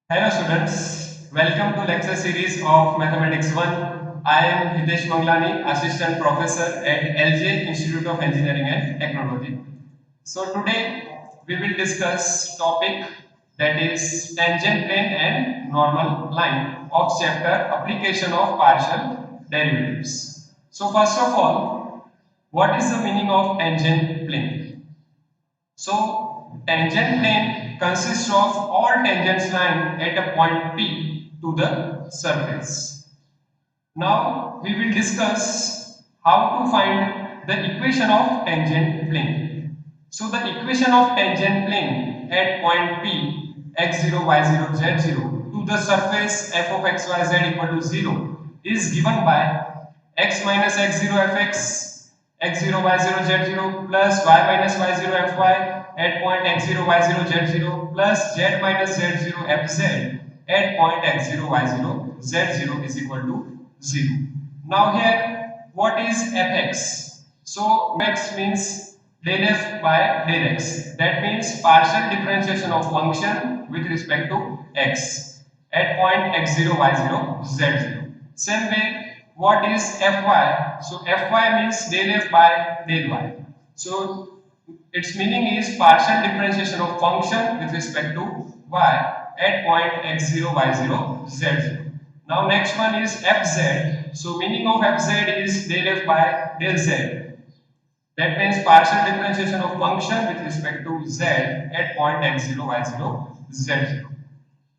Hello students, welcome to lecture series of Mathematics 1. I am Hitesh Manglani, Assistant Professor at LJ Institute of Engineering and Technology. So today we will discuss topic that is tangent plane and normal line of chapter application of partial derivatives. So first of all, what is the meaning of tangent plane? So tangent plane consists of all tangents lying at a point P to the surface. Now we will discuss how to find the equation of tangent plane. So the equation of tangent plane at point P x0 y0 z0 to the surface f of xyz equal to 0 is given by x minus x0 fx x0 y0 z0 plus y minus y0 fy at point x0 y0 z0 plus z minus z0 fz at point x0 y0 z0 is equal to 0. Now here what is fx? So fx means del f by del x. That means partial differentiation of function with respect to x at point x0 y0 z0. Same way, what is fy? So fy means del f by del y. So its meaning is partial differentiation of function with respect to y at point x0 y0 z0. Now next one is fz. So meaning of fz is del f by del z. That means partial differentiation of function with respect to z at point x0 y0 z0.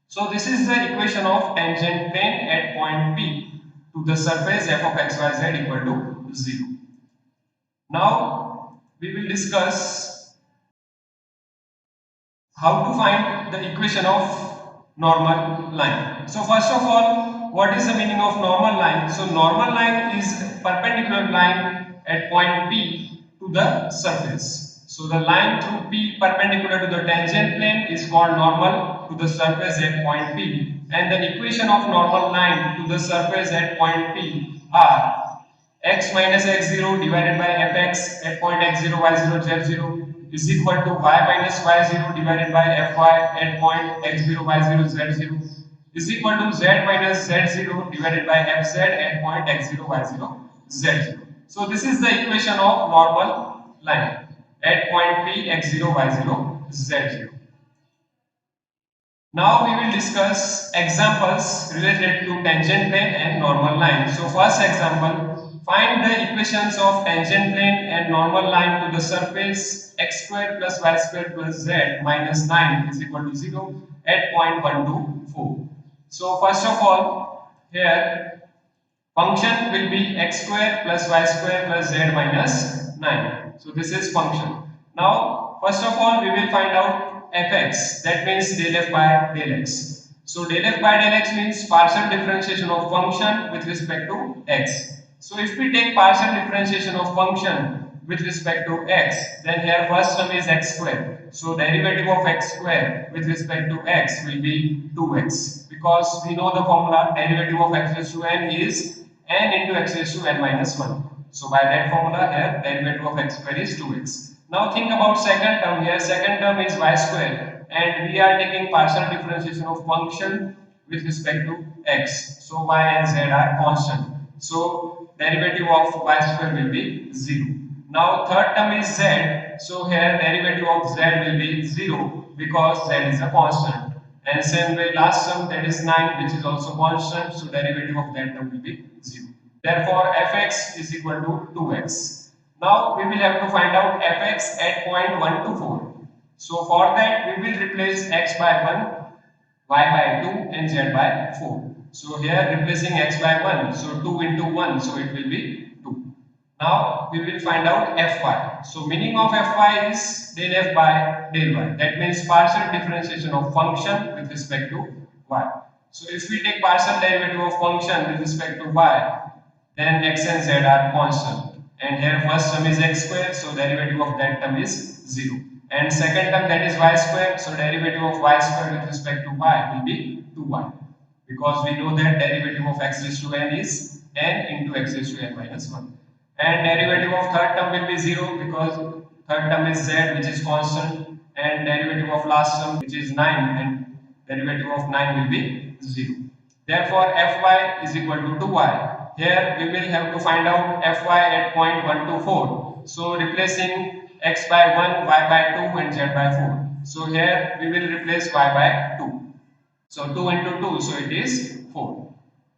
So this is the equation of tangent plane at point P to the surface f of xyz equal to 0. Now we will discuss how to find the equation of normal line. So first of all, what is the meaning of normal line? So normal line is perpendicular line at point P to the surface. So the line through P perpendicular to the tangent plane is called normal to the surface at point P, and the equation of normal line to the surface at point P are x minus x0 divided by fx at point x0 y0 z0 is equal to y minus y0 divided by fy at point x0 y0 z0 is equal to z minus z0 divided by fz at point x0 y0 z0. So this is the equation of normal line at point P x0 y0 z0. Now we will discuss examples related to tangent plane and normal line. So first example, find the equations of tangent plane and normal line to the surface x square plus y square plus z minus 9 is equal to 0 at point 1 to 4. So first of all, here function will be x square plus y square plus z minus 9. So this is function. Now first of all we will find out fx, that means del f by del x. So del f by del x means partial differentiation of function with respect to x. So if we take partial differentiation of function with respect to x, then here first term is x square. So derivative of x square with respect to x will be 2x, because we know the formula derivative of x raised to n is n into x raised to n minus 1. So by that formula here derivative of x square is 2x. Now think about second term. Here second term is y square, and we are taking partial differentiation of function with respect to x. So y and z are constant. So derivative of y square will be 0. Now third term is z. So here derivative of z will be 0 because z is a constant. And same way last term, that is 9, which is also constant. So derivative of that term will be 0. Therefore fx is equal to 2x. Now we will have to find out fx at point 1 to 4. So for that we will replace x by 1, y by 2 and z by 4. So here replacing x by 1, so 2 into 1, so it will be 2. Now we will find out fy. So meaning of fy is del f by del y. That means partial differentiation of function with respect to y. So if we take partial derivative of function with respect to y, then x and z are constant. And here first term is x square, so derivative of that term is 0. And second term, that is y square, so derivative of y square with respect to y will be 2y. Because we know that derivative of x raised to n is n into x raised to n minus 1. And derivative of third term will be 0 because third term is z, which is constant, and derivative of last term, which is 9, and derivative of 9 will be 0. Therefore, fy is equal to 2y. Here we will have to find out fy at point 124. So replacing x by 1, y by 2 and z by 4. So here we will replace y by 2. So 2 into 2, so it is 4.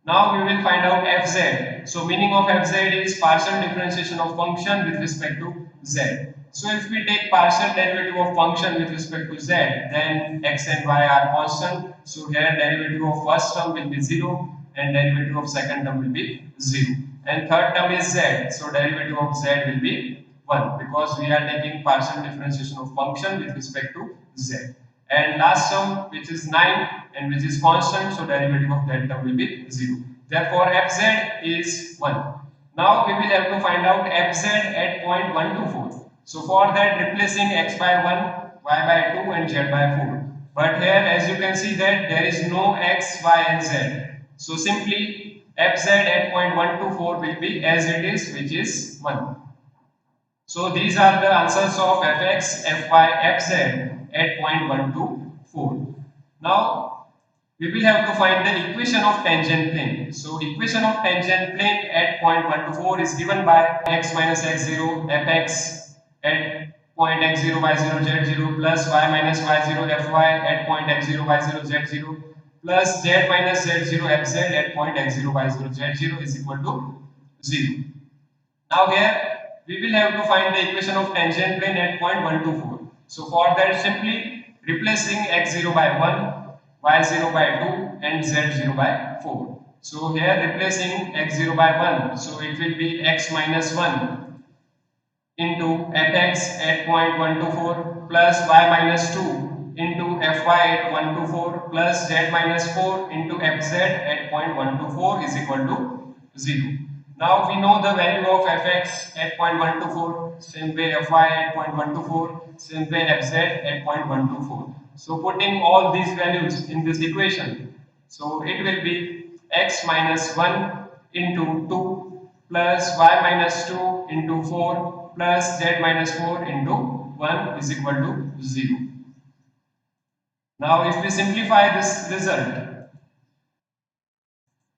Now we will find out fz. So meaning of fz is partial differentiation of function with respect to z. So if we take partial derivative of function with respect to z, then x and y are constant. So here derivative of first term will be 0 and derivative of second term will be 0. And third term is z. So derivative of z will be 1 because we are taking partial differentiation of function with respect to z. And last term which is 9 and which is constant, so derivative of that term will be 0. Therefore fz is 1. Now we will have to find out fz at point 124. So for that replacing x by 1, y by 2 and z by 4. But here as you can see that there is no x, y and z. So simply fz at point 124 will be as it is, which is 1. So these are the answers of fx, fy, fz at point 1 to 4. Now we will have to find the equation of tangent plane. So equation of tangent plane at point 1 to 4 is given by x minus x0 fx at point x0 y0 z0 plus y minus y0 fy at point x0 y0 z0 plus z minus z0 fz at point x0 y0 z0 is equal to 0. Now here we will have to find the equation of tangent plane at point 1 to 4. So for that simply replacing x0 by 1, y0 by 2 and z0 by 4. So here replacing x0 by 1, so it will be x minus 1 into fx at point 1 to 4 plus y minus 2 into fy at 1 to 4 plus z minus 4 into fz at point 1 to 4 is equal to 0. Now we know the value of fx at point 1 to 4, same way fy at point 1 to 4, same way fz at point 1 to 4. So putting all these values in this equation, so it will be x minus 1 into 2 plus y minus 2 into 4 plus z minus 4 into 1 is equal to 0. Now if we simplify this result,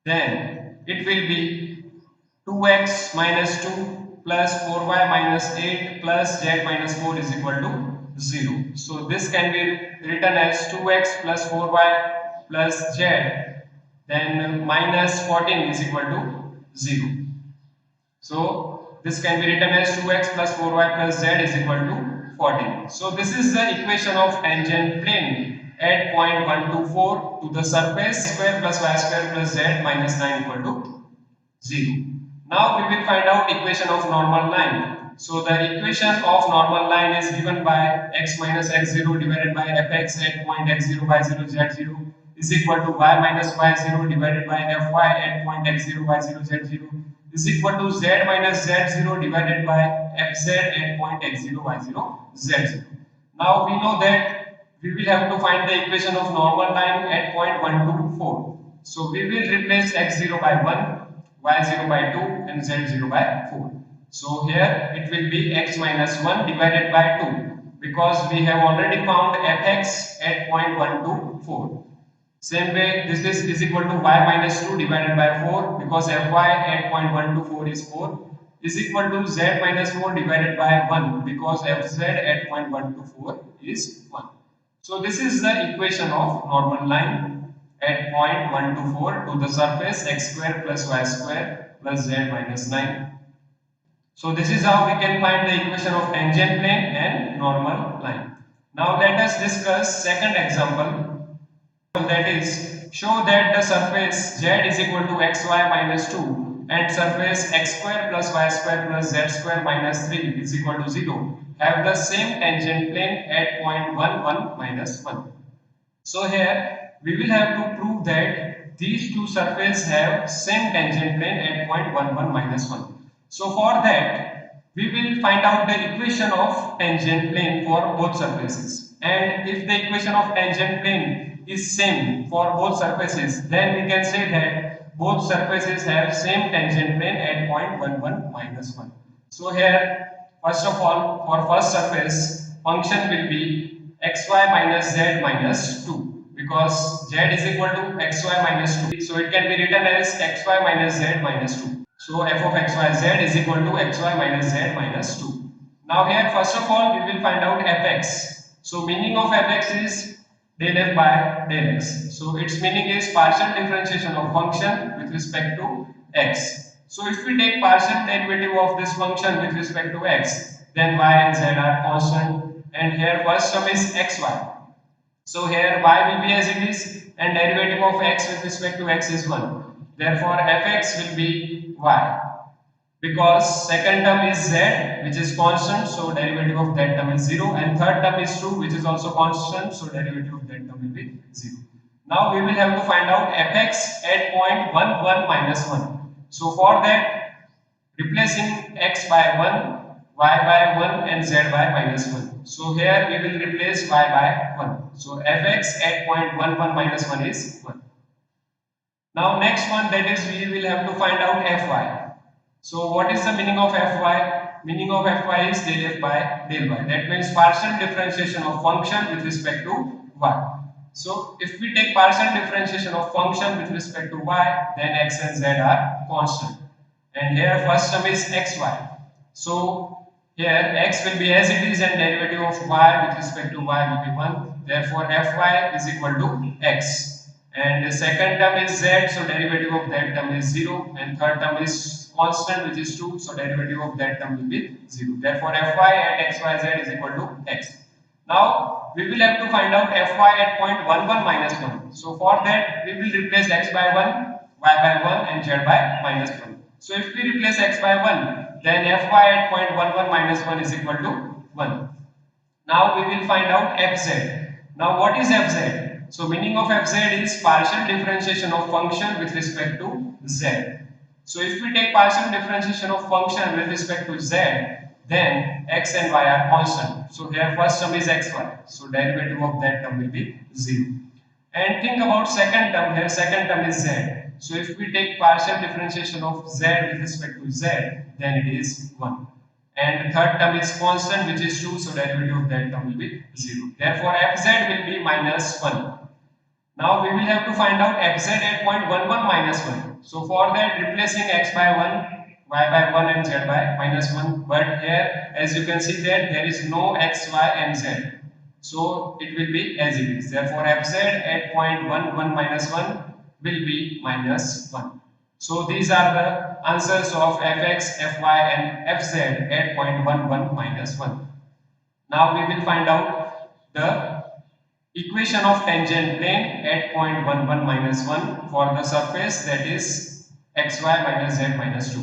then it will be 2x minus 2 plus 4y minus 8 plus z minus 4 is equal to 0. So this can be written as 2x plus 4y plus z, then minus 14 is equal to 0. So this can be written as 2x plus 4y plus z is equal to 14. So this is the equation of tangent plane at point 1 to 4 to the surface square plus y square plus z minus 9 equal to 0. Now we will find out equation of normal line. So the equation of normal line is given by x minus x0 divided by fx at point x0 y0 z0 is equal to y minus y0 divided by fy at point x0 y0 z0 is equal to z minus z0 divided by fz at point x0 y0 z0. Now we know that we will have to find the equation of normal line at point 1 to 4. So we will replace x0 by 1, y0 by 2 and z0 by 4. So here it will be x minus 1 divided by 2 because we have already found fx at point 1 to 4. Same way this is equal to y minus 2 divided by 4 because fy at point 1 to 4 is 4 is equal to z minus 4 divided by 1 because fz at point 1 to 4 is 1. So this is the equation of normal line at point 1 to 4 to the surface x square plus y square plus z minus 9. So this is how we can find the equation of tangent plane and normal line. Now let us discuss second example, that is show that the surface z is equal to xy minus 2 and surface x square plus y square plus z square minus 3 is equal to 0 have the same tangent plane at point 1 1 minus 1. So here we will have to prove that these two surfaces have same tangent plane at point 1 1 minus 1. So for that we will find out the equation of tangent plane for both surfaces, and if the equation of tangent plane is same for both surfaces, then we can say that both surfaces have same tangent plane at point 1 1 minus 1. So here first of all for first surface function will be xy minus z minus 2 because z is equal to xy minus 2. So it can be written as xy minus z minus 2. So f of xyz is equal to xy minus z minus 2. Now here first of all we will find out fx. So meaning of fx is del f by del x. So its meaning is partial differentiation of function with respect to x. So if we take partial derivative of this function with respect to x, then y and z are constant, and here first term is xy. So here y will be as it is, and derivative of x with respect to x is 1. Therefore fx will be y. Because second term is z, which is constant, so derivative of that term is 0, and third term is 2, which is also constant, so derivative of that term will be 0. Now we will have to find out fx at point 1 1 minus 1. So for that, replacing x by 1, y by 1 and z by minus 1. So here we will replace y by 1. So fx at point 1 1 minus 1 is 1. Now next one, that is we will have to find out fy. So what is the meaning of fy? Meaning of fy is del f by del y. That means partial differentiation of function with respect to y. So if we take partial differentiation of function with respect to y, then x and z are constant. And here first term is xy. So here x will be as it is, and derivative of y with respect to y will be 1. Therefore fy is equal to x. And the second term is z, so derivative of that term is 0, and third term is constant, which is 2, so derivative of that term will be 0. Therefore fy at xyz is equal to x. Now we will have to find out fy at point 1 1 minus 1. So for that we will replace x by 1, y by 1 and z by minus 1. So if we replace x by 1, then fy at point 1 1 minus 1 is equal to 1. Now we will find out fz. Now what is fz? So meaning of fz is partial differentiation of function with respect to z. So if we take partial differentiation of function with respect to z, then x and y are constant. So here first term is xy. So derivative of that term will be 0. And think about second term. Here second term is z. So if we take partial differentiation of z with respect to z, then it is 1. And third term is constant, which is 2, so derivative of that term will be 0. Therefore fz will be minus 1. Now we will have to find out fz at point 1 1 minus 1. So for that, replacing x by 1, y by 1 and z by minus 1. But here as you can see that there is no x, y and z. So it will be as it is. Therefore fz at point 1 1 minus 1 will be minus 1. So these are the answers of fx, fy and fz at point 1 1 minus 1. Now we will find out the equation of tangent plane at point 1 1 minus 1 for the surface, that is xy minus z minus 2.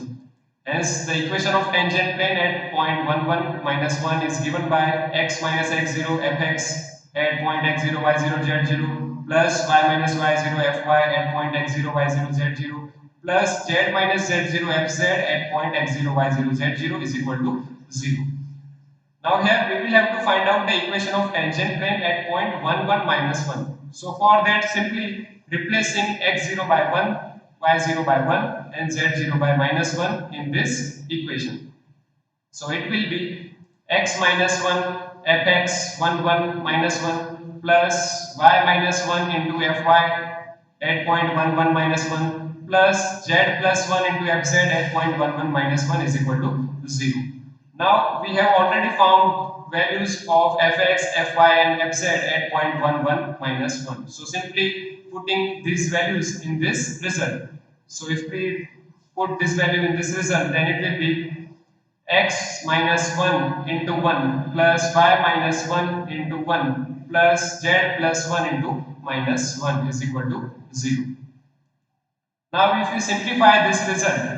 Hence the equation of tangent plane at point 1 1 minus 1 is given by x minus x0 fx at point x0 y0 z0 plus y minus y0 fy at point x0 y0 z0 plus z minus z0 fz at point x0 y0 z0 is equal to 0. Now here we will have to find out the equation of tangent plane at point 1 1 minus 1. So for that, simply replacing x0 by 1, y0 by 1 and z0 by minus 1 in this equation. So it will be x minus 1 fx 1 1 minus 1 plus y minus 1 into fy at point 1 1 minus 1 plus z plus 1 into fz at point 1 1 minus 1 is equal to 0. Now we have already found values of fx, fy and fz at point 1 1 minus 1. So simply putting these values in this result. So if we put this value in this result, then it will be x minus 1 into 1 plus y minus 1 into 1 plus z plus 1 into minus 1 is equal to 0. Now if we simplify this result,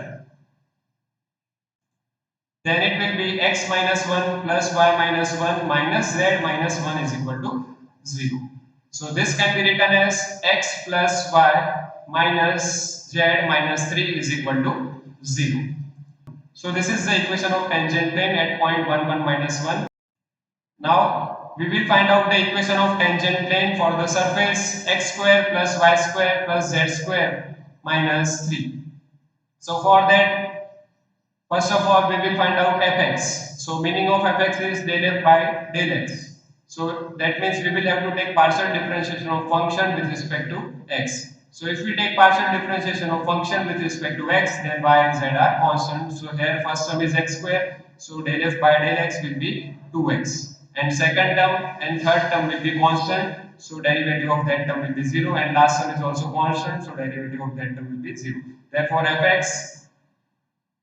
then it will be x minus 1 plus y minus 1 minus z minus 1 is equal to 0. So this can be written as x plus y minus z minus 3 is equal to 0. So this is the equation of tangent plane at point 1 1 minus 1. Now we will find out the equation of tangent plane for the surface x square plus y square plus z square minus 3. So for that, first of all, we will find out fx. So meaning of fx is del f by del x. So that means we will have to take partial differentiation of function with respect to x. So if we take partial differentiation of function with respect to x, then y and z are constant. So here first term is x square. So del f by del x will be 2x. And second term and third term will be constant. So derivative of that term will be 0. And last term is also constant. So derivative of that term will be 0. Therefore fx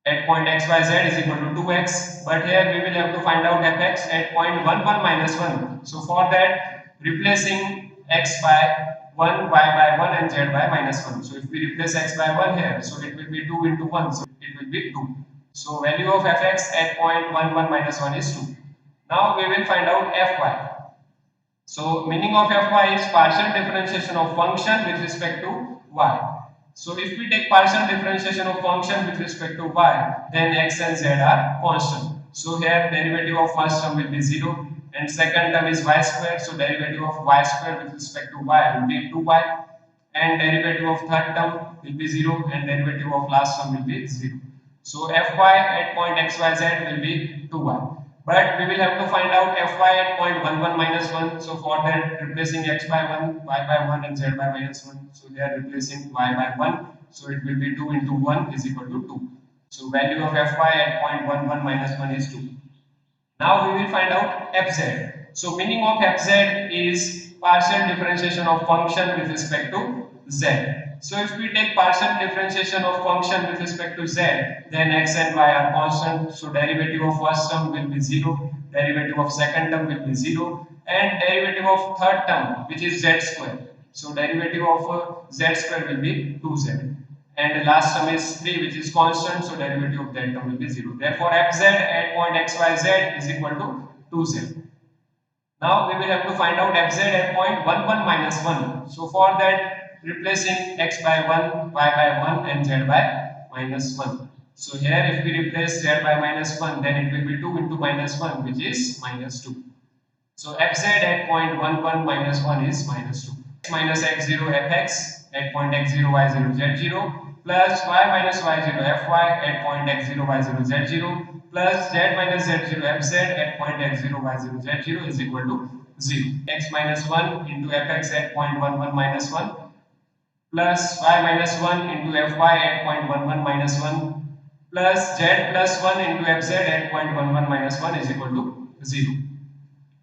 at point xyz is equal to 2x, but here we will have to find out fx at point 1 1 minus 1. So for that, replacing x by 1, y by 1 and z by minus 1. So if we replace x by 1 here, so it will be 2 into 1, so it will be 2. So value of fx at point 1 1 minus 1 is 2. Now we will find out fy. So meaning of fy is partial differentiation of function with respect to y. So if we take partial differentiation of function with respect to y, then x and z are constant. So here derivative of first term will be 0 and second term is y square. So derivative of y square with respect to y will be 2y and derivative of third term will be 0 and derivative of last term will be 0. So fy at point xyz will be 2y. But we will have to find out fy at point 1 1 minus 1. So for that, replacing x by 1, y by 1 and z by minus 1. So they are replacing y by 1. So it will be 2 into 1 is equal to 2. So value of fy at point 1 1 minus 1 is 2. Now we will find out fz. So meaning of fz is partial differentiation of function with respect to z. So if we take partial differentiation of function with respect to z, then x and y are constant. So derivative of first term will be 0, derivative of second term will be 0, and derivative of third term, which is z square. So derivative of z square will be 2z. And the last term is 3, which is constant. So derivative of that term will be 0. Therefore fz at point xyz is equal to 2z. Now we will have to find out fz at point 1 1 minus 1. So for that, replacing x by 1, y by 1 and z by minus 1. So here if we replace z by minus 1, then it will be 2 into minus 1, which is minus 2. So fz at point 1 1 minus 1 is minus 2. X minus x0 fx at point x0 y0 z0 plus y minus y0 fy at point x0 y0 z0 plus z minus z0 fz at point x0 y0 z0 is equal to 0. X minus 1 into fx at point 1 1 minus 1 plus y minus 1 into fy at point 1 1 minus 1 plus z plus 1 into fz at point 1 1 minus 1 is equal to 0.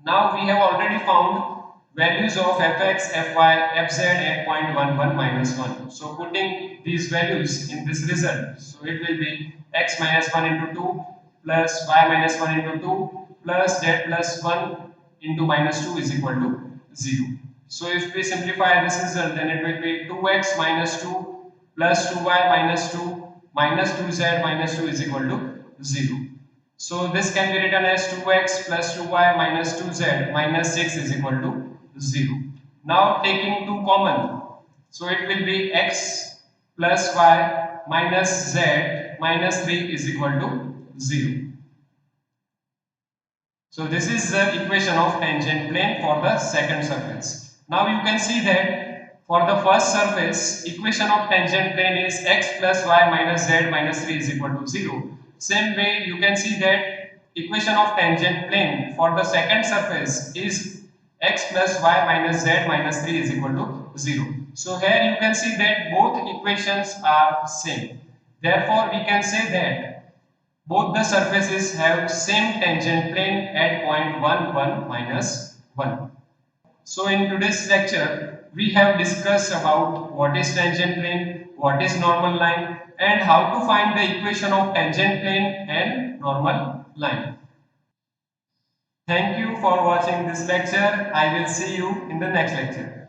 Now we have already found values of fx, fy, fz at point 1 1 minus 1. So putting these values in this result, so it will be x minus 1 into 2 plus y minus 1 into 2 plus z plus 1 into minus 2 is equal to 0. So if we simplify this result, then it will be 2x minus 2 plus 2y minus 2 minus 2z minus 2 is equal to 0. So this can be written as 2x plus 2y minus 2z minus 6 is equal to 0. Now taking 2 common, so it will be x plus y minus z minus 3 is equal to 0. So this is the equation of tangent plane for the second surface. Now you can see that for the first surface, equation of tangent plane is x plus y minus z minus 3 is equal to 0. Same way you can see that equation of tangent plane for the second surface is x plus y minus z minus 3 is equal to 0. So here you can see that both equations are same. Therefore we can say that both the surfaces have same tangent plane at point 1 1 minus 1. So in today's lecture we have discussed about what is tangent plane, what is normal line, and how to find the equation of tangent plane and normal line. Thank you for watching this lecture. I will see you in the next lecture.